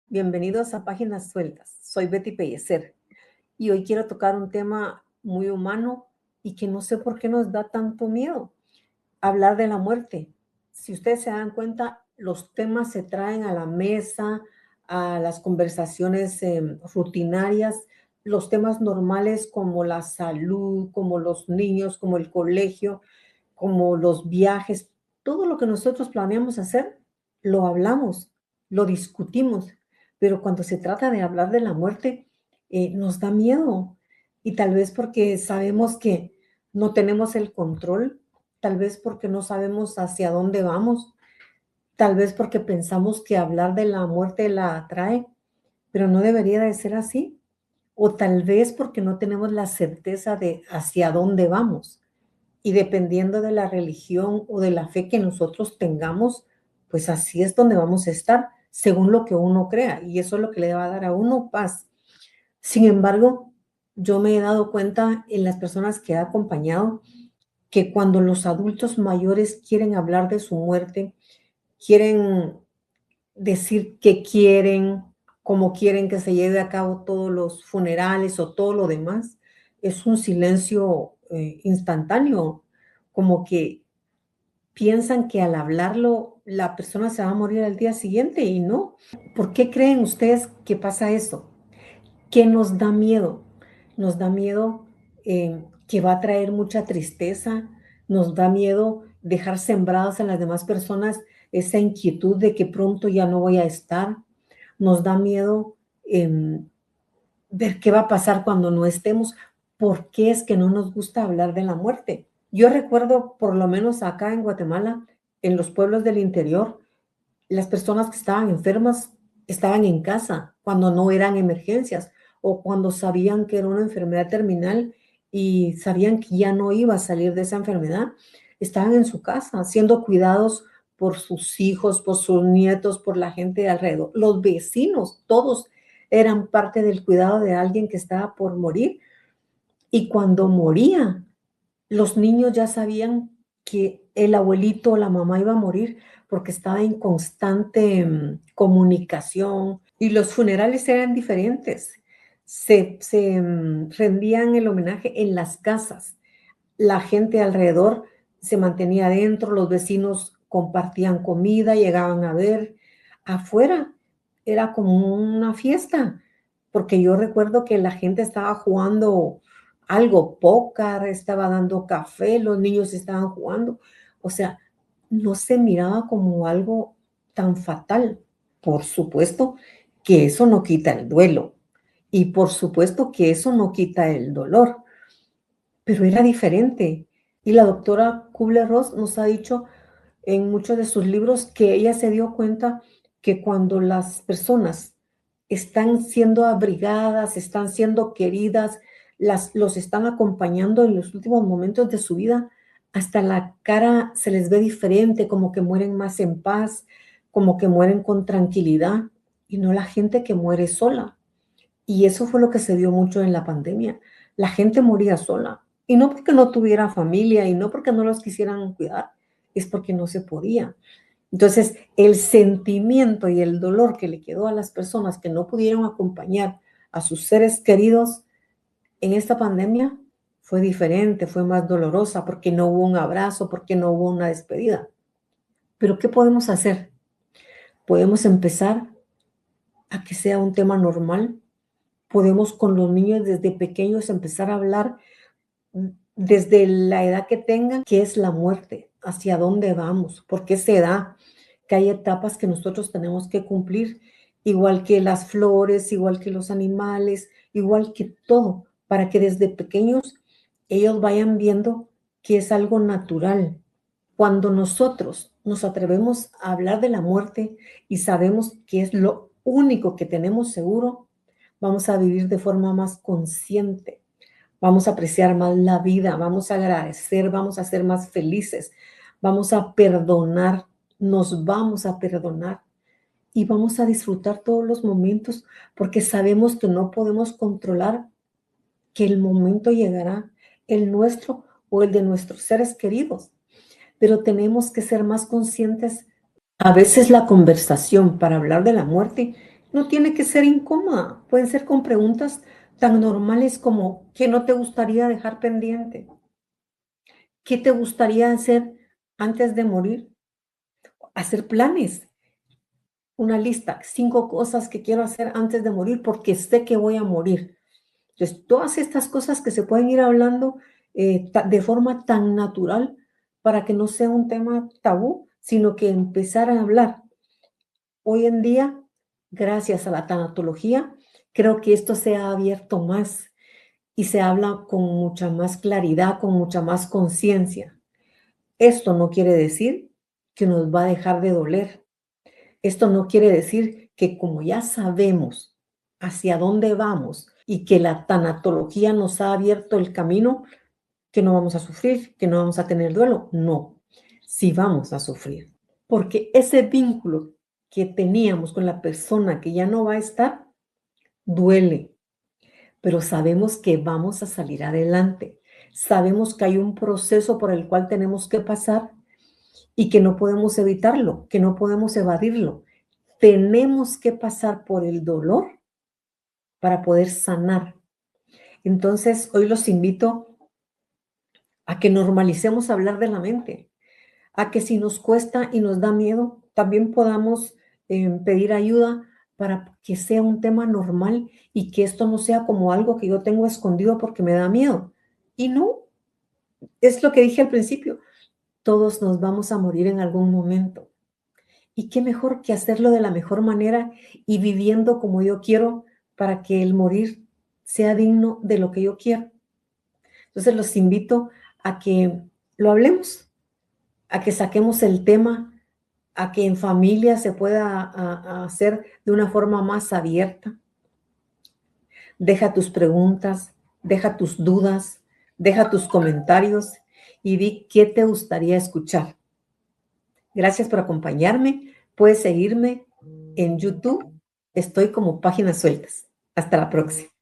Bienvenidos a Páginas Sueltas. Soy Betty Pellecer y hoy quiero tocar un tema muy humano y que no sé por qué nos da tanto miedo. Hablar de la muerte. Si ustedes se dan cuenta, los temas se traen a la mesa, a las conversaciones rutinarias, los temas normales como la salud, como los niños, como el colegio, como los viajes, todo lo que nosotros planeamos hacer, lo hablamos, lo discutimos, pero cuando se trata de hablar de la muerte, nos da miedo. Y tal vez porque sabemos que no tenemos el control, tal vez porque no sabemos hacia dónde vamos, tal vez porque pensamos que hablar de la muerte la atrae, pero no debería de ser así. O tal vez porque no tenemos la certeza de hacia dónde vamos. Y dependiendo de la religión o de la fe que nosotros tengamos, pues así es donde vamos a estar, según lo que uno crea. Y eso es lo que le va a dar a uno paz. Sin embargo, yo me he dado cuenta en las personas que he acompañado que cuando los adultos mayores quieren hablar de su muerte, quieren decir qué quieren, cómo quieren que se lleve a cabo todos los funerales o todo lo demás, es un silencio instantáneo, como que piensan que al hablarlo la persona se va a morir al día siguiente y no. ¿Por qué creen ustedes que pasa eso? ¿Qué nos da miedo? Nos da miedo que va a traer mucha tristeza, nos da miedo dejar sembradas en las demás personas esa inquietud de que pronto ya no voy a estar, nos da miedo ver qué va a pasar cuando no estemos. ¿Por qué es que no nos gusta hablar de la muerte? Yo recuerdo, por lo menos acá en Guatemala, en los pueblos del interior, las personas que estaban enfermas estaban en casa cuando no eran emergencias o cuando sabían que era una enfermedad terminal y sabían que ya no iba a salir de esa enfermedad, estaban en su casa siendo cuidados por sus hijos, por sus nietos, por la gente de alrededor. Los vecinos, todos eran parte del cuidado de alguien que estaba por morir. Y cuando moría, los niños ya sabían que el abuelito o la mamá iba a morir porque estaba en constante comunicación y los funerales eran diferentes. Se rendían el homenaje en las casas. La gente alrededor se mantenía adentro, los vecinos compartían comida, llegaban a ver. Afuera era como una fiesta, porque yo recuerdo que la gente estaba jugando algo, póker, estaba dando café, los niños estaban jugando. O sea, no se miraba como algo tan fatal. Por supuesto que eso no quita el duelo y por supuesto que eso no quita el dolor, pero era diferente. Y la doctora Kubler-Ross nos ha dicho en muchos de sus libros que ella se dio cuenta que cuando las personas están siendo abrigadas, están siendo queridas, los están acompañando en los últimos momentos de su vida, hasta la cara se les ve diferente, como que mueren más en paz, como que mueren con tranquilidad, y no la gente que muere sola. Y eso fue lo que se dio mucho en la pandemia. La gente moría sola. Y no porque no tuviera familia y no porque no los quisieran cuidar, es porque no se podía. Entonces, el sentimiento y el dolor que le quedó a las personas que no pudieron acompañar a sus seres queridos en esta pandemia fue diferente, fue más dolorosa porque no hubo un abrazo, porque no hubo una despedida. Pero ¿qué podemos hacer? Podemos empezar a que sea un tema normal. Podemos con los niños desde pequeños empezar a hablar desde la edad que tengan, qué es la muerte, hacia dónde vamos, por qué se da, que hay etapas que nosotros tenemos que cumplir, igual que las flores, igual que los animales, igual que todo, para que desde pequeños ellos vayan viendo que es algo natural. Cuando nosotros nos atrevemos a hablar de la muerte y sabemos que es lo único que tenemos seguro, vamos a vivir de forma más consciente, vamos a apreciar más la vida, vamos a agradecer, vamos a ser más felices, vamos a perdonar, nos vamos a perdonar y vamos a disfrutar todos los momentos porque sabemos que no podemos controlar que el momento llegará, el nuestro o el de nuestros seres queridos, pero tenemos que ser más conscientes. A veces la conversación para hablar de la muerte No tiene que ser incómoda, pueden ser con preguntas tan normales como ¿qué no te gustaría dejar pendiente? ¿Qué te gustaría hacer antes de morir? Hacer planes, una lista, 5 cosas que quiero hacer antes de morir porque sé que voy a morir. Entonces, todas estas cosas que se pueden ir hablando de forma tan natural para que no sea un tema tabú, sino que empezar a hablar. Hoy en día, gracias a la tanatología, creo que esto se ha abierto más y se habla con mucha más claridad, con mucha más conciencia. Esto no quiere decir que nos va a dejar de doler. Esto no quiere decir que como ya sabemos hacia dónde vamos y que la tanatología nos ha abierto el camino, que no vamos a sufrir, que no vamos a tener duelo. No, sí vamos a sufrir, porque ese vínculo que teníamos con la persona que ya no va a estar, duele, pero sabemos que vamos a salir adelante. Sabemos que hay un proceso por el cual tenemos que pasar y que no podemos evitarlo, que no podemos evadirlo. Tenemos que pasar por el dolor para poder sanar. Entonces, hoy los invito a que normalicemos hablar de la mente, a que si nos cuesta y nos da miedo, también podamos pedir ayuda para que sea un tema normal y que esto no sea como algo que yo tengo escondido porque me da miedo. Y no, es lo que dije al principio, todos nos vamos a morir en algún momento. Y qué mejor que hacerlo de la mejor manera y viviendo como yo quiero para que el morir sea digno de lo que yo quiero. Entonces los invito a que lo hablemos, a que saquemos el tema, a que en familia se pueda hacer de una forma más abierta. Deja tus preguntas, deja tus dudas, deja tus comentarios y di qué te gustaría escuchar. Gracias por acompañarme. Puedes seguirme en YouTube. Estoy como Páginas Sueltas. Hasta la próxima.